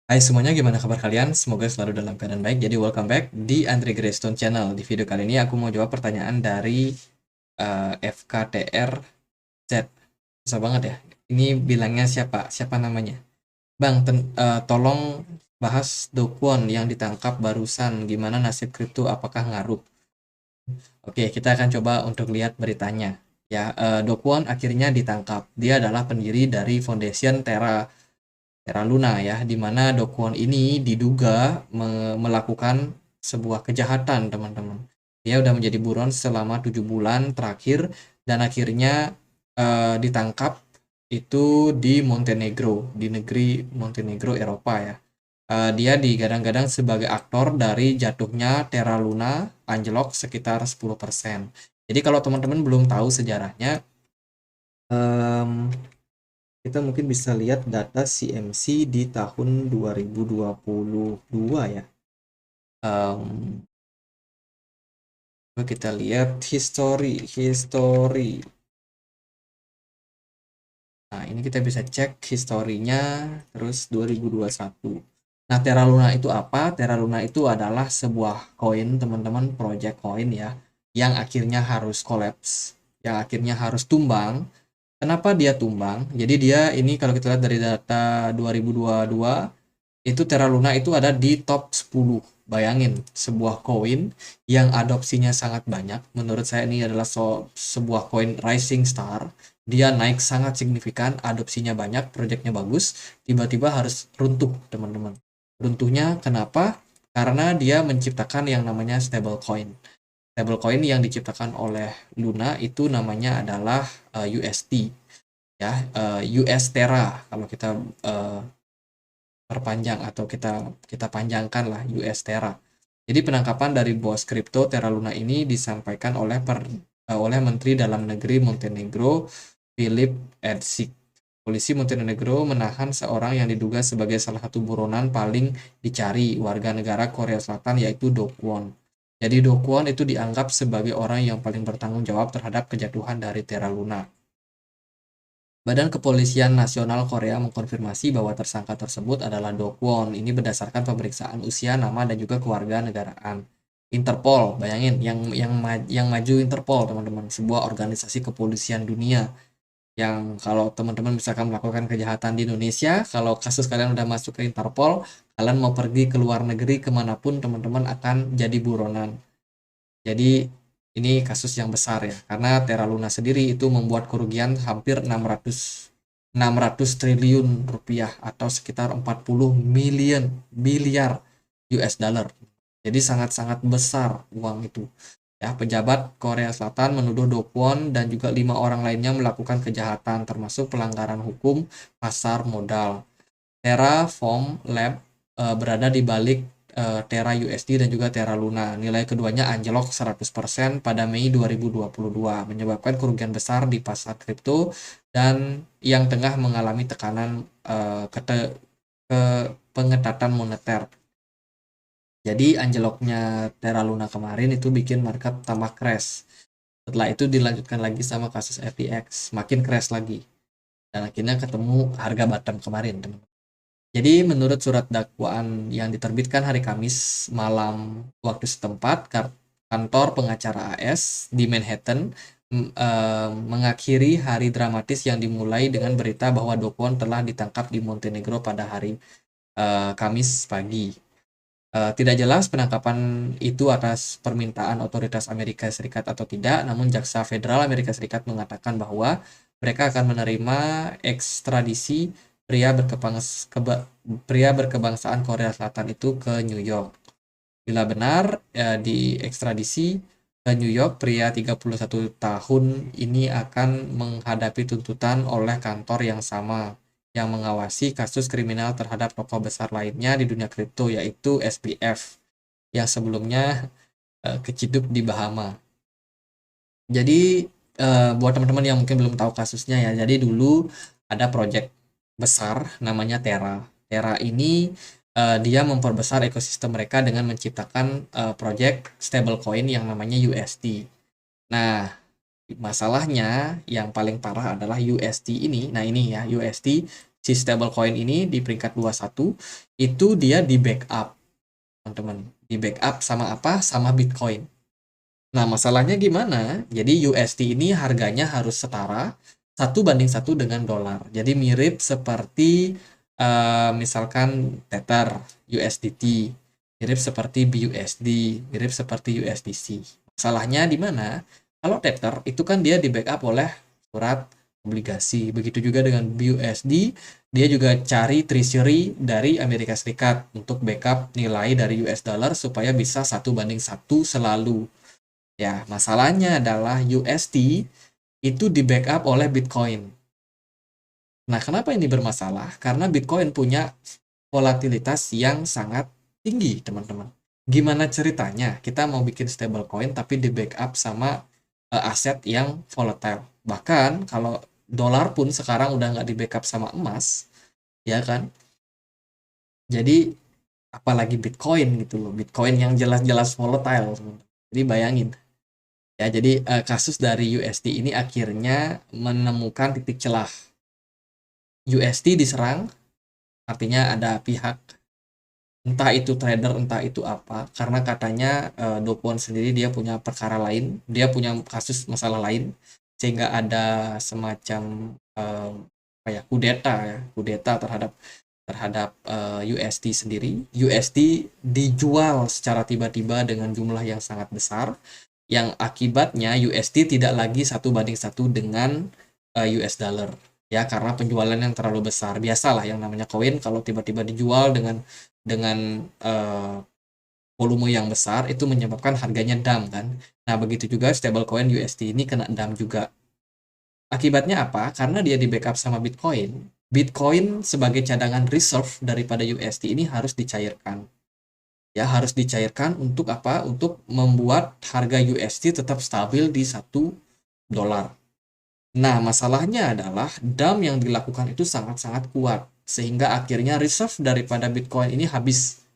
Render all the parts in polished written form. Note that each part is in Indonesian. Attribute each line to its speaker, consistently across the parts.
Speaker 1: Hai semuanya, gimana kabar kalian? Semoga selalu dalam keadaan baik. Jadi welcome back di Andre Greystone Channel. Di video kali ini aku mau jawab pertanyaan dari FKTR Z. Susah banget ya. Ini bilangnya siapa? Siapa namanya? Bang, tolong bahas Do Kwon yang ditangkap barusan. Gimana nasib kripto? Apakah ngaruh? Oke, kita akan coba untuk lihat beritanya. Ya, Do Kwon akhirnya ditangkap. Dia adalah pendiri dari Foundation Terra Luna ya, di mana Do Kwon ini diduga melakukan sebuah kejahatan, teman-teman. Dia udah menjadi buron selama 7 bulan terakhir dan akhirnya ditangkap itu di Montenegro, di negeri Montenegro, Eropa ya. Dia digadang-gadang sebagai aktor dari jatuhnya Terra Luna anjlok sekitar 10%. Jadi kalau teman-teman belum tahu sejarahnya, em, kita mungkin bisa lihat data CMC di tahun 2022 ya. Em, Coba kita lihat history. Nah, ini kita bisa cek historinya terus 2021. Nah, Terra Luna itu apa? Terra Luna itu adalah sebuah koin, teman-teman, project coin ya, yang akhirnya harus collapse, yang akhirnya harus tumbang. Kenapa dia tumbang? Jadi dia ini kalau kita lihat dari data 2022 itu Terra Luna itu ada di top 10. Bayangin, sebuah koin yang adopsinya sangat banyak. Menurut saya ini adalah sebuah koin rising star. Dia naik sangat signifikan, adopsinya banyak, proyeknya bagus, tiba-tiba harus runtuh, teman-teman. Runtuhnya kenapa? Karena dia menciptakan yang namanya stablecoin. Stablecoin yang diciptakan oleh Luna itu namanya adalah UST, ya, US Terra kalau kita eh, perpanjang atau kita panjangkan lah US Terra. Jadi penangkapan dari bos kripto Terra Luna ini disampaikan oleh Menteri Dalam Negeri Montenegro, Filip Edsic. Polisi Montenegro menahan seorang yang diduga sebagai salah satu buronan paling dicari warga negara Korea Selatan, yaitu Do Kwon. Jadi Do Kwon itu dianggap sebagai orang yang paling bertanggung jawab terhadap kejatuhan dari Terra Luna. Badan Kepolisian Nasional Korea mengkonfirmasi bahwa tersangka tersebut adalah Do Kwon. Ini berdasarkan pemeriksaan usia, nama, dan juga kewarganegaraan. Interpol, bayangin yang maju Interpol, teman-teman, sebuah organisasi kepolisian dunia yang kalau teman-teman misalkan melakukan kejahatan di Indonesia, kalau kasus kalian udah masuk ke Interpol, kalian mau pergi ke luar negeri kemanapun, teman-teman akan jadi buronan. Jadi ini kasus yang besar ya, karena Terra Luna sendiri itu membuat kerugian hampir 600 triliun rupiah atau sekitar 40 miliar US dollar. Jadi sangat-sangat besar uang itu. Ya, pejabat Korea Selatan menuduh Do Kwon dan juga 5 orang lainnya melakukan kejahatan termasuk pelanggaran hukum pasar modal. Terraform Lab berada di balik Terra USD dan juga Terra Luna. Nilai keduanya anjlok 100% pada Mei 2022, menyebabkan kerugian besar di pasar kripto dan yang tengah mengalami tekanan ke pengetatan moneter. Jadi anjloknya Terra Luna kemarin itu bikin market tambah crash. Setelah itu dilanjutkan lagi sama kasus FTX, makin crash lagi. Dan akhirnya ketemu harga bottom kemarin, teman. Jadi menurut surat dakwaan yang diterbitkan hari Kamis malam waktu setempat, kantor pengacara AS di Manhattan mengakhiri hari dramatis yang dimulai dengan berita bahwa Do Kwon telah ditangkap di Montenegro pada hari Kamis pagi. Tidak jelas penangkapan itu atas permintaan otoritas Amerika Serikat atau tidak, namun Jaksa Federal Amerika Serikat mengatakan bahwa mereka akan menerima ekstradisi pria berkebangsaan Korea Selatan itu ke New York. Bila benar di ekstradisi ke New York, pria 31 tahun ini akan menghadapi tuntutan oleh kantor yang sama yang mengawasi kasus kriminal terhadap tokoh besar lainnya di dunia kripto, yaitu SBF yang sebelumnya keciduk di Bahama. Jadi buat teman-teman yang mungkin belum tahu kasusnya ya, jadi dulu ada project besar namanya Terra. Terra ini dia memperbesar ekosistem mereka dengan menciptakan project stablecoin yang namanya UST. Nah, masalahnya yang paling parah adalah UST ini. Nah, ini ya UST si stablecoin ini di peringkat 21 itu dia di backup, teman-teman. Di backup sama apa? Sama Bitcoin. Nah, masalahnya gimana? Jadi USD ini harganya harus setara 1:1 dengan dolar. Jadi mirip seperti misalkan Tether USDT, mirip seperti BUSD, mirip seperti USDC. Masalahnya di mana? Kalau Tether itu kan dia di backup oleh surat obligasi. Begitu juga dengan BUSD, dia juga cari treasury dari Amerika Serikat untuk backup nilai dari US dollar supaya bisa 1:1 selalu. Ya, masalahnya adalah USD itu di backup oleh Bitcoin. Nah, kenapa ini bermasalah? Karena Bitcoin punya volatilitas yang sangat tinggi, teman-teman. Gimana ceritanya? Kita mau bikin stablecoin tapi di backup sama aset yang volatile. Bahkan kalau dolar pun sekarang udah nggak di backup sama emas, ya kan? Jadi apalagi Bitcoin gitu loh. Bitcoin yang jelas-jelas volatile, teman-teman. Jadi bayangin. Ya, jadi kasus dari USD ini akhirnya menemukan titik celah. USD diserang, artinya ada pihak, entah itu trader, entah itu apa, karena katanya Do Kwon sendiri dia punya perkara lain, dia punya kasus masalah lain, sehingga ada semacam apa ya, kudeta terhadap USD sendiri. USD dijual secara tiba-tiba dengan jumlah yang sangat besar, yang akibatnya USD tidak lagi 1:1 dengan US dollar, ya, karena penjualan yang terlalu besar. Biasalah yang namanya koin kalau tiba-tiba dijual dengan volume yang besar itu menyebabkan harganya dump kan. Nah, begitu juga stablecoin USD ini kena dump juga. Akibatnya apa? Karena dia di backup sama Bitcoin. Bitcoin sebagai cadangan reserve daripada USD ini harus dicairkan. Ya, harus dicairkan untuk apa? Untuk membuat harga USD tetap stabil di $1. Nah, masalahnya adalah dump yang dilakukan itu sangat-sangat kuat, sehingga akhirnya reserve daripada Bitcoin ini habis.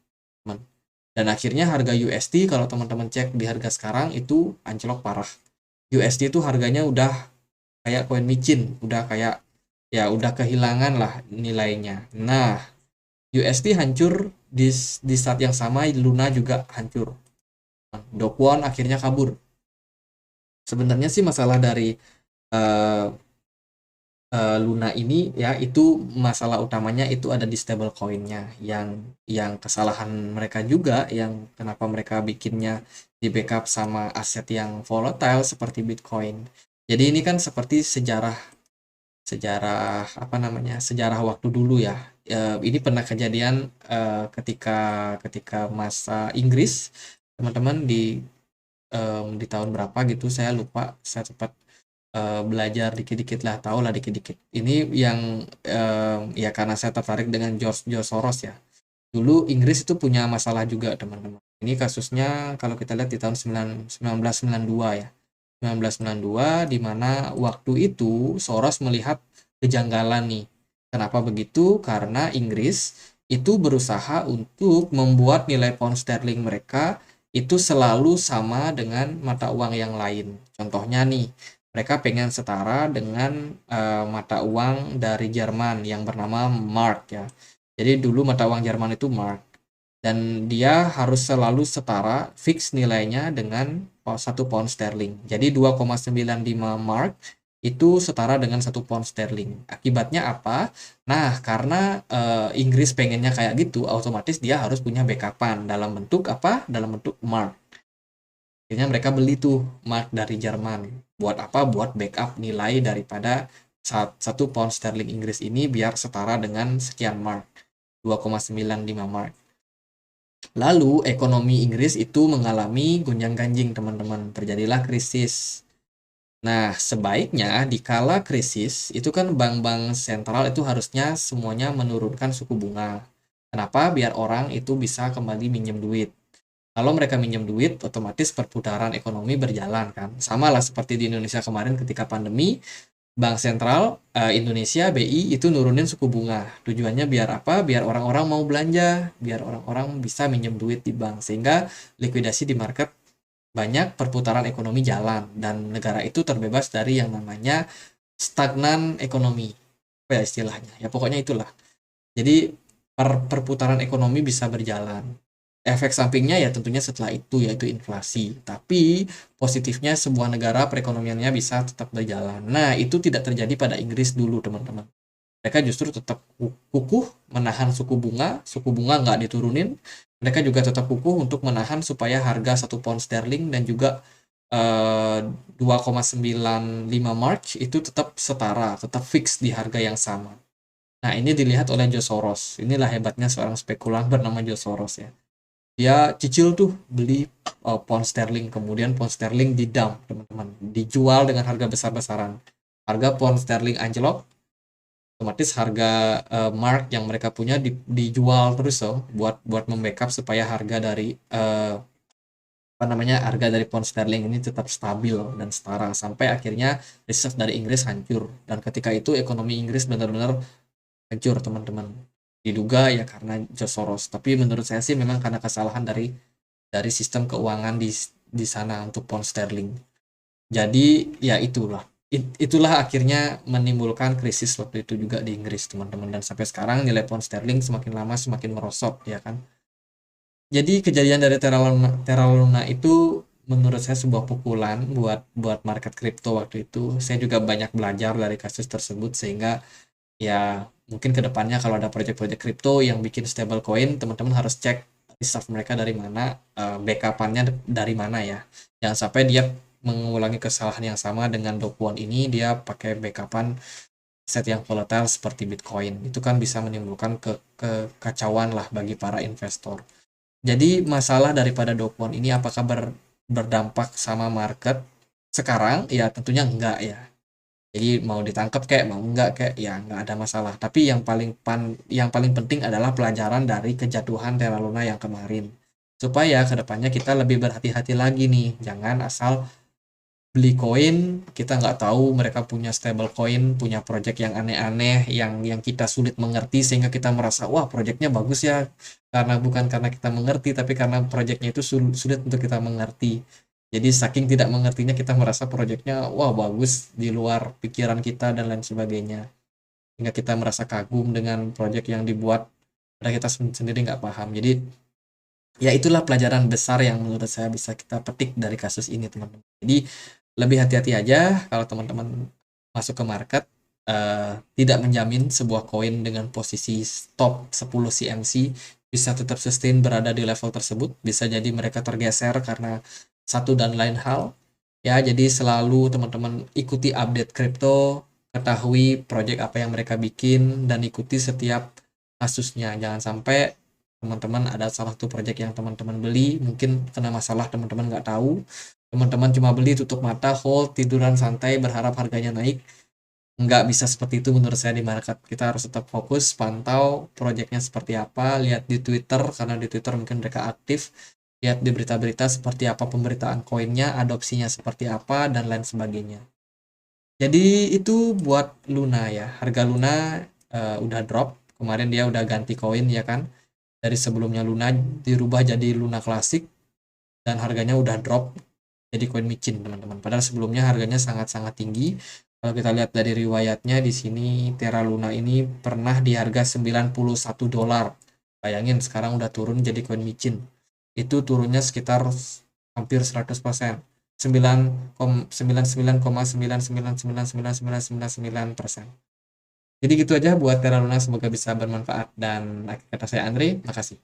Speaker 1: Dan akhirnya harga USD kalau teman-teman cek di harga sekarang itu anjlok parah. USD itu harganya udah kayak koin micin, udah kayak ya udah kehilangan lah nilainya. Nah, USD hancur di saat yang sama Luna juga hancur. Do Kwon akhirnya kabur. Sebenarnya sih masalah dari uh, Luna ini ya itu masalah utamanya itu ada di stablecoin-nya yang kesalahan mereka juga yang kenapa mereka bikinnya di backup sama aset yang volatile seperti Bitcoin. Jadi ini kan seperti sejarah sejarah apa namanya sejarah waktu dulu ya. Ini pernah kejadian ketika ketika masa Inggris, teman-teman, di tahun berapa gitu saya lupa, saya sempat belajar dikit-dikit lah, tahu lah dikit-dikit. Ini yang ya karena saya tertarik dengan George Soros ya. Dulu Inggris itu punya masalah juga, teman-teman. Ini kasusnya kalau kita lihat di tahun 1992 ya. 1992 di mana waktu itu Soros melihat kejanggalan nih. Kenapa begitu? Karena Inggris itu berusaha untuk membuat nilai pound sterling mereka itu selalu sama dengan mata uang yang lain. Contohnya nih, mereka pengen setara dengan mata uang dari Jerman yang bernama Mark ya. Jadi dulu mata uang Jerman itu Mark. Dan dia harus selalu setara, fix nilainya dengan 1 pound sterling. Jadi 2,95 mark itu setara dengan 1 pound sterling. Akibatnya apa? Nah, karena Inggris pengennya kayak gitu, otomatis dia harus punya backupan dalam bentuk apa? Dalam bentuk mark. Akhirnya mereka beli tuh mark dari Jerman. Buat apa? Buat backup nilai daripada 1 pound sterling Inggris ini biar setara dengan sekian mark. 2,95 mark. Lalu ekonomi Inggris itu mengalami gonjang-ganjing, teman-teman. Terjadilah krisis. Nah, sebaiknya di kala krisis itu kan bank-bank sentral itu harusnya semuanya menurunkan suku bunga. Kenapa? Biar orang itu bisa kembali minjem duit. Kalau mereka minjem duit, otomatis perputaran ekonomi berjalan kan. Sama lah seperti di Indonesia kemarin ketika pandemi, Bank Sentral Indonesia BI itu nurunin suku bunga. Tujuannya biar apa? Biar orang-orang mau belanja, biar orang-orang bisa minjem duit di bank sehingga likuidasi di market banyak, perputaran ekonomi jalan dan negara itu terbebas dari yang namanya stagnan ekonomi. apa ya istilahnya, ya pokoknya itulah. Jadi perputaran ekonomi bisa berjalan. Efek sampingnya ya tentunya setelah itu yaitu inflasi. Tapi positifnya sebuah negara perekonomiannya bisa tetap berjalan. Nah, itu tidak terjadi pada Inggris dulu, teman-teman. Mereka justru tetap kukuh menahan suku bunga nggak diturunin. Mereka juga tetap kukuh untuk menahan supaya harga 1 pound sterling dan juga 2,95 March itu tetap setara, tetap fix di harga yang sama. Nah, ini dilihat oleh George Soros. Inilah hebatnya seorang spekulan bernama George Soros ya. Dia cicil tuh beli pound sterling, kemudian pound sterling di-dump, teman-teman. Dijual dengan harga besar-besaran. Harga pound sterling anjlok, otomatis harga mark yang mereka punya dijual terus buat membackup supaya harga dari harga dari pound sterling ini tetap stabil dan setara sampai akhirnya reserve dari Inggris hancur, dan ketika itu ekonomi Inggris benar-benar hancur, teman-teman. Diduga ya karena George Soros, tapi menurut saya sih memang karena kesalahan dari sistem keuangan di sana untuk pound sterling. Jadi ya itulah akhirnya menimbulkan krisis waktu itu juga di Inggris, teman-teman, dan sampai sekarang nilai pound sterling semakin lama semakin merosot ya kan. Jadi kejadian dari Terra Luna itu menurut saya sebuah pukulan buat buat market kripto waktu itu. Saya juga banyak belajar dari kasus tersebut sehingga ya mungkin kedepannya kalau ada proyek-proyek kripto yang bikin stablecoin, teman-teman harus cek reserve mereka dari mana, backupannya dari mana ya. Jangan sampai dia mengulangi kesalahan yang sama dengan Do Kwon ini, dia pakai backupan set yang volatile seperti Bitcoin. Itu kan bisa menimbulkan kekacauan lah bagi para investor. Jadi masalah daripada Do Kwon ini apakah berdampak sama market sekarang? Ya tentunya enggak ya. Jadi mau ditangkap kayak mau enggak kayak ya enggak ada masalah. Tapi yang paling penting adalah pelajaran dari kejatuhan Terra Luna yang kemarin. Supaya kedepannya kita lebih berhati-hati lagi nih. Jangan asal beli koin, kita nggak tahu mereka punya stable coin, punya project yang aneh-aneh, yang kita sulit mengerti sehingga kita merasa wah projectnya bagus ya, karena bukan karena kita mengerti tapi karena projectnya itu sulit untuk kita mengerti. Jadi saking tidak mengertinya kita merasa projectnya wah bagus di luar pikiran kita dan lain sebagainya, hingga kita merasa kagum dengan project yang dibuat padahal kita sendiri nggak paham. Jadi ya itulah pelajaran besar yang menurut saya bisa kita petik dari kasus ini, teman-teman. Jadi lebih hati-hati aja kalau teman-teman masuk ke market, tidak menjamin sebuah koin dengan posisi stop 10 CMC bisa tetap sustain berada di level tersebut. Bisa jadi mereka tergeser karena satu dan lain hal. Ya, jadi selalu teman-teman ikuti update kripto, ketahui project apa yang mereka bikin, dan ikuti setiap kasusnya. Jangan sampai teman-teman ada salah satu project yang teman-teman beli, mungkin kena masalah teman-teman nggak tahu, teman-teman cuma beli, tutup mata, hold, tiduran santai, berharap harganya naik. Nggak bisa seperti itu menurut saya di market. Kita harus tetap fokus, pantau projectnya seperti apa, lihat di Twitter, karena di Twitter mungkin mereka aktif, lihat di berita-berita seperti apa pemberitaan koinnya, adopsinya seperti apa, dan lain sebagainya. Jadi itu buat Luna ya. Harga Luna udah drop. Kemarin dia udah ganti koin ya kan. Dari sebelumnya Luna dirubah jadi Luna Classic dan harganya udah drop jadi koin micin, teman-teman. Padahal sebelumnya harganya sangat-sangat tinggi. Kalau kita lihat dari riwayatnya di sini Terra Luna ini pernah di harga $91. Bayangin sekarang udah turun jadi koin micin. Itu turunnya sekitar hampir 100%. 99,99999999%. Jadi gitu aja buat Terra Luna, semoga bisa bermanfaat, dan akhir kata saya Andre, makasih.